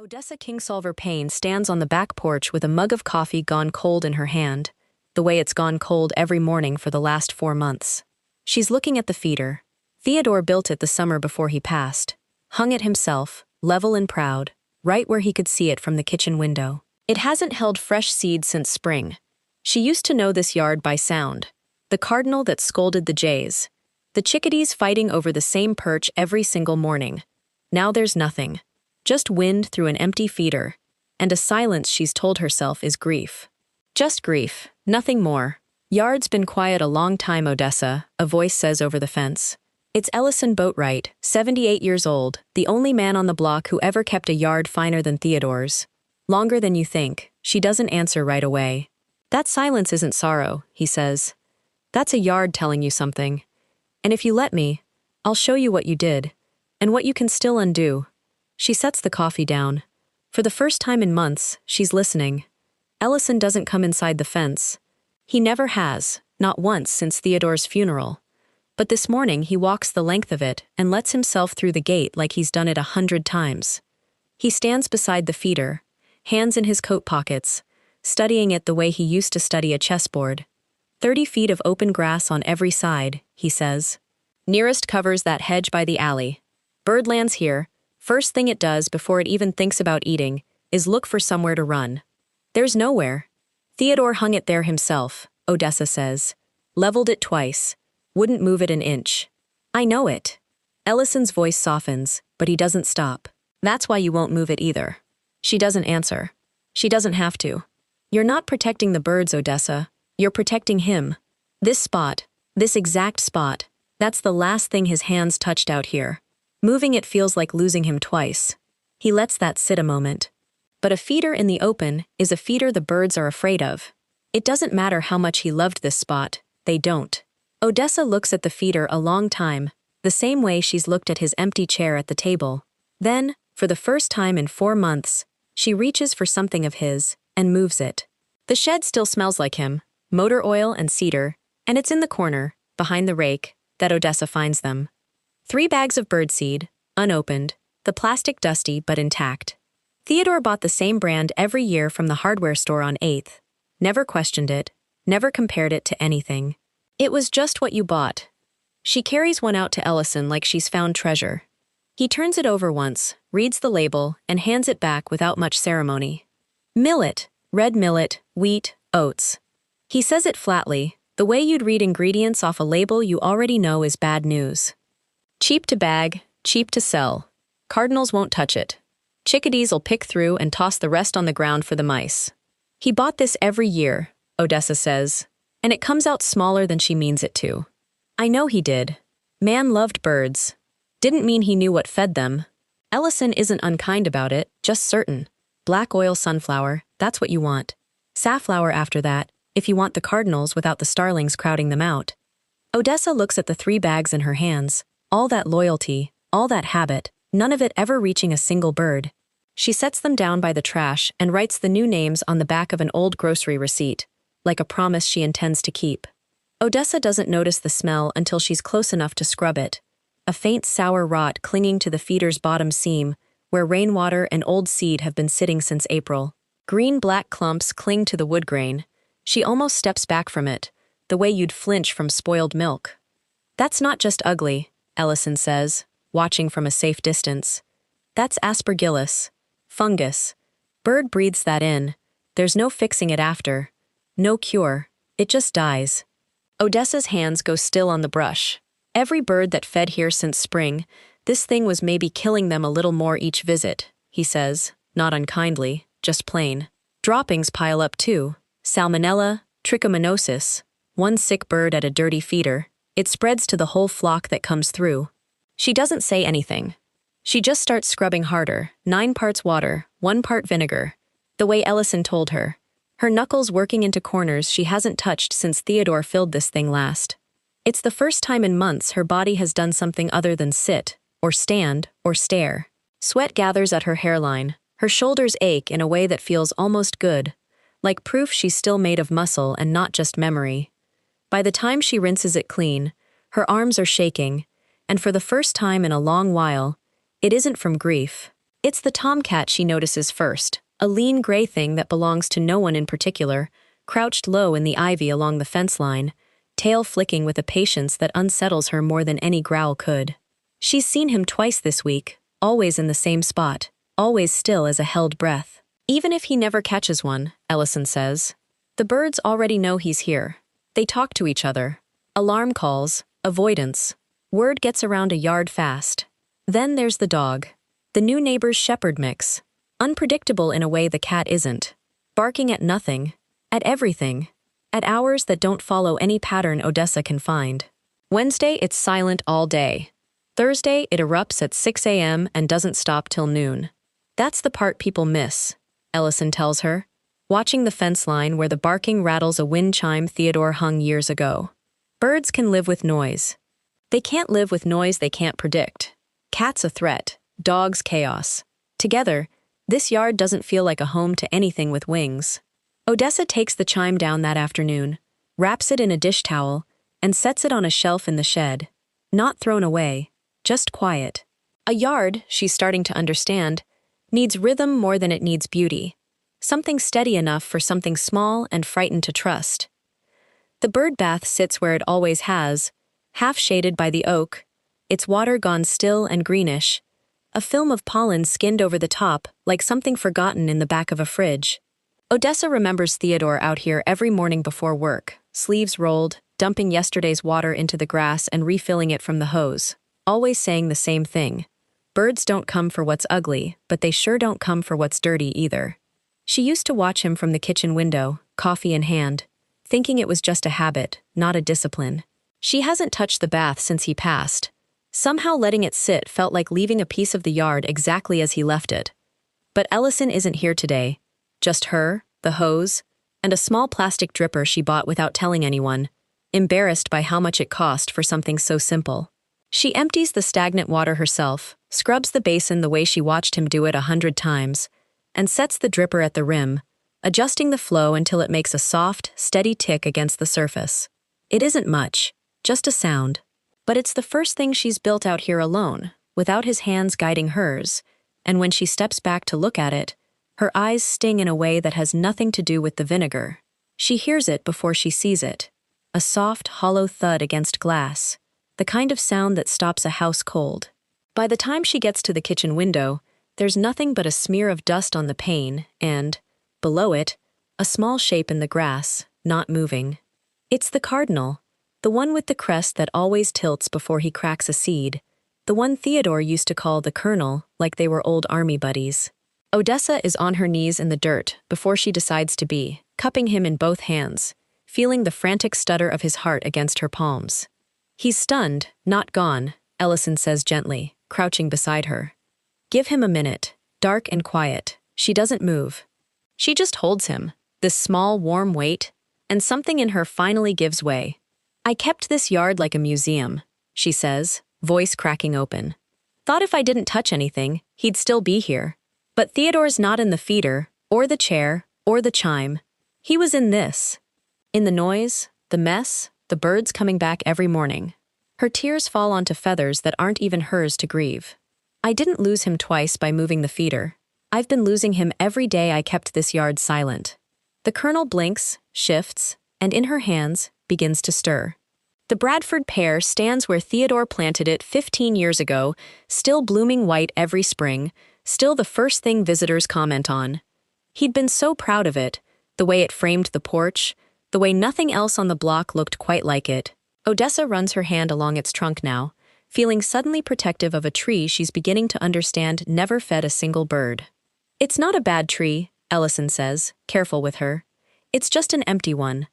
Odessa Kingsolver Payne stands on the back porch with a mug of coffee gone cold in her hand, the way it's gone cold every morning for the last 4 months. She's looking at the feeder. Theodore built it the summer before he passed. Hung it himself, level and proud, right where he could see it from the kitchen window. It hasn't held fresh seed since spring. She used to know this yard by sound. The cardinal that scolded the jays. The chickadees fighting over the same perch every single morning. Now there's nothing. Just wind through an empty feeder, and a silence she's told herself is grief. Just grief, nothing more. Yard's been quiet a long time, Odessa, a voice says over the fence. It's Ellison Boatwright, 78 years old, the only man on the block who ever kept a yard finer than Theodore's. Longer than you think. She doesn't answer right away. That silence isn't sorrow, he says. That's a yard telling you something. And if you let me, I'll show you what you did, and what you can still undo. She sets the coffee down. For the first time in months, she's listening. Ellison doesn't come inside the fence. He never has, not once since Theodore's funeral. But this morning he walks the length of it and lets himself through the gate like he's done it 100 times. He stands beside the feeder, hands in his coat pockets, studying it the way he used to study a chessboard. 30 feet of open grass on every side, he says. Nearest covers that hedge by the alley. Birdland's here. First thing it does before it even thinks about eating is look for somewhere to run. There's nowhere. Theodore hung it there himself, Odessa says. Leveled it twice. Wouldn't move it an inch. I know it. Ellison's voice softens, but he doesn't stop. That's why you won't move it either. She doesn't answer. She doesn't have to. You're not protecting the birds, Odessa. You're protecting him. This spot, this exact spot, that's the last thing his hands touched out here. Moving it feels like losing him twice. He lets that sit a moment. But a feeder in the open is a feeder the birds are afraid of. It doesn't matter how much he loved this spot, they don't. Odessa looks at the feeder a long time, the same way she's looked at his empty chair at the table. Then, for the first time in 4 months, she reaches for something of his and moves it. The shed still smells like him, motor oil and cedar, and it's in the corner, behind the rake, that Odessa finds them. 3 bags of birdseed, unopened, the plastic dusty but intact. Theodore bought the same brand every year from the hardware store on 8th. Never questioned it, never compared it to anything. It was just what you bought. She carries one out to Ellison like she's found treasure. He turns it over once, reads the label, and hands it back without much ceremony. Millet, red millet, wheat, oats. He says it flatly, the way you'd read ingredients off a label you already know is bad news. Cheap to bag, cheap to sell. Cardinals won't touch it. Chickadees'll pick through and toss the rest on the ground for the mice. He bought this every year, Odessa says, and it comes out smaller than she means it to. I know he did. Man loved birds. Didn't mean he knew what fed them. Ellison isn't unkind about it, just certain. Black oil sunflower, that's what you want. Safflower after that, if you want the cardinals without the starlings crowding them out. Odessa looks at the 3 bags in her hands. All that loyalty, all that habit, none of it ever reaching a single bird. She sets them down by the trash and writes the new names on the back of an old grocery receipt, like a promise she intends to keep. Odessa doesn't notice the smell until she's close enough to scrub it. A faint sour rot clinging to the feeder's bottom seam, where rainwater and old seed have been sitting since April. Green-black clumps cling to the wood grain. She almost steps back from it, the way you'd flinch from spoiled milk. That's not just ugly, Ellison says, watching from a safe distance. That's aspergillus. Fungus. Bird breathes that in. There's no fixing it after. No cure. It just dies. Odessa's hands go still on the brush. Every bird that fed here since spring, this thing was maybe killing them a little more each visit, he says, not unkindly, just plain. Droppings pile up too. Salmonella, trichomoniasis. One sick bird at a dirty feeder. It spreads to the whole flock that comes through. She doesn't say anything. She just starts scrubbing harder, 9 parts water, 1 part vinegar, the way Ellison told her. Her knuckles working into corners she hasn't touched since Theodore filled this thing last. It's the first time in months her body has done something other than sit, or stand, or stare. Sweat gathers at her hairline. Her shoulders ache in a way that feels almost good, like proof she's still made of muscle and not just memory. By the time she rinses it clean, her arms are shaking, and for the first time in a long while, it isn't from grief. It's the tomcat she notices first, a lean gray thing that belongs to no one in particular, crouched low in the ivy along the fence line, tail flicking with a patience that unsettles her more than any growl could. She's seen him twice this week, always in the same spot, always still as a held breath. Even if he never catches one, Ellison says. The birds already know he's here. They talk to each other. Alarm calls, avoidance. Word gets around a yard fast. Then there's the dog. The new neighbor's shepherd mix. Unpredictable in a way the cat isn't. Barking at nothing. At everything. At hours that don't follow any pattern Odessa can find. Wednesday, it's silent all day. Thursday, it erupts at 6 a.m. and doesn't stop till noon. That's the part people miss, Ellison tells her, watching the fence line where the barking rattles a wind chime Theodore hung years ago. Birds can live with noise. They can't live with noise they can't predict. Cats a threat, dogs chaos. Together, this yard doesn't feel like a home to anything with wings. Odessa takes the chime down that afternoon, wraps it in a dish towel, and sets it on a shelf in the shed. Not thrown away, just quiet. A yard, she's starting to understand, needs rhythm more than it needs beauty. Something steady enough for something small and frightened to trust. The bird bath sits where it always has, half shaded by the oak, its water gone still and greenish, a film of pollen skinned over the top like something forgotten in the back of a fridge. Odessa remembers Theodore out here every morning before work, sleeves rolled, dumping yesterday's water into the grass and refilling it from the hose, always saying the same thing. Birds don't come for what's ugly, but they sure don't come for what's dirty either. She used to watch him from the kitchen window, coffee in hand, thinking it was just a habit, not a discipline. She hasn't touched the bath since he passed. Somehow letting it sit felt like leaving a piece of the yard exactly as he left it. But Ellison isn't here today. Just her, the hose, and a small plastic dripper she bought without telling anyone, embarrassed by how much it cost for something so simple. She empties the stagnant water herself, scrubs the basin the way she watched him do it 100 times, and sets the dripper at the rim, adjusting the flow until it makes a soft, steady tick against the surface. It isn't much, just a sound. But it's the first thing she's built out here alone, without his hands guiding hers, and when she steps back to look at it, her eyes sting in a way that has nothing to do with the vinegar. She hears it before she sees it. A soft, hollow thud against glass, the kind of sound that stops a house cold. By the time she gets to the kitchen window, there's nothing but a smear of dust on the pane and, below it, a small shape in the grass, not moving. It's the cardinal, the one with the crest that always tilts before he cracks a seed, the one Theodore used to call the colonel, like they were old army buddies. Odessa is on her knees in the dirt before she decides to be, cupping him in both hands, feeling the frantic stutter of his heart against her palms. He's stunned, not gone, Ellison says gently, crouching beside her. Give him a minute, dark and quiet. She doesn't move. She just holds him, this small, warm weight, and something in her finally gives way. I kept this yard like a museum, she says, voice cracking open. Thought if I didn't touch anything, he'd still be here. But Theodore's not in the feeder, or the chair, or the chime. He was in this. In the noise, the mess, the birds coming back every morning. Her tears fall onto feathers that aren't even hers to grieve. I didn't lose him twice by moving the feeder. I've been losing him every day I kept this yard silent. The colonel blinks, shifts, and in her hands, begins to stir. The Bradford pear stands where Theodore planted it 15 years ago, still blooming white every spring, still the first thing visitors comment on. He'd been so proud of it, the way it framed the porch, the way nothing else on the block looked quite like it. Odessa runs her hand along its trunk now, feeling suddenly protective of a tree she's beginning to understand never fed a single bird. It's not a bad tree, Ellison says, careful with her. It's just an empty one.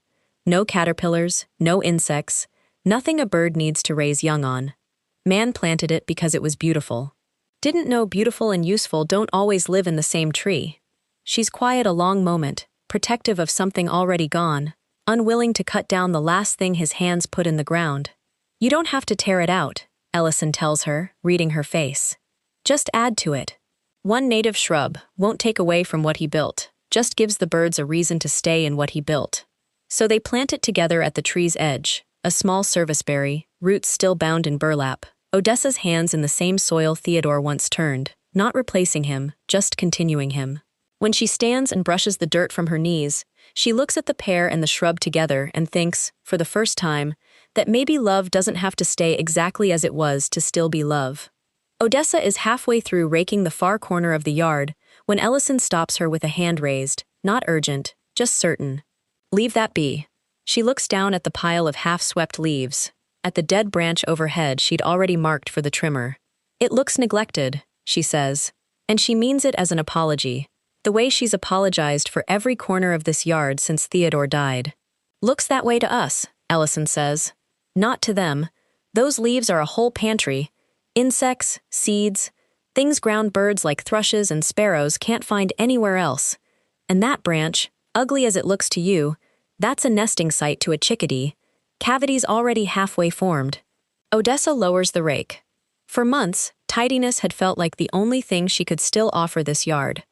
No caterpillars, no insects, nothing a bird needs to raise young on. Man planted it because it was beautiful. Didn't know beautiful and useful don't always live in the same tree. She's quiet a long moment, protective of something already gone, unwilling to cut down the last thing his hands put in the ground. You don't have to tear it out, Ellison tells her, reading her face. Just add to it. One native shrub won't take away from what he built, just gives the birds a reason to stay in what he built. So they plant it together at the tree's edge, a small serviceberry, roots still bound in burlap, Odessa's hands in the same soil Theodore once turned, not replacing him, just continuing him. When she stands and brushes the dirt from her knees, she looks at the pair and the shrub together and thinks, for the first time, that maybe love doesn't have to stay exactly as it was to still be love. Odessa is halfway through raking the far corner of the yard when Ellison stops her with a hand raised, not urgent, just certain. Leave that be. She looks down at the pile of half-swept leaves, at the dead branch overhead she'd already marked for the trimmer. It looks neglected, she says, and she means it as an apology, the way she's apologized for every corner of this yard since Theodore died. Looks that way to us, Ellison says. Not to them. Those leaves are a whole pantry. Insects, seeds, things ground birds like thrushes and sparrows can't find anywhere else. And that branch, ugly as it looks to you, that's a nesting site to a chickadee. Cavities already halfway formed. Odessa lowers the rake. For months, tidiness had felt like the only thing she could still offer this yard.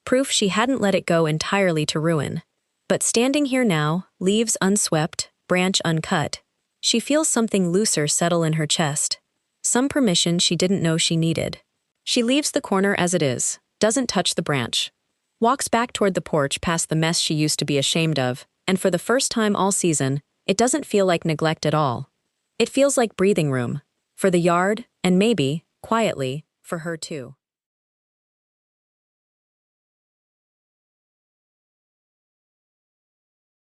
Proof she hadn't let it go entirely to ruin. But standing here now, leaves unswept, branch uncut, she feels something looser settle in her chest. Some permission she didn't know she needed. She leaves the corner as it is, doesn't touch the branch. Walks back toward the porch past the mess she used to be ashamed of, and for the first time all season, it doesn't feel like neglect at all. It feels like breathing room. For the yard, and maybe, quietly, for her too.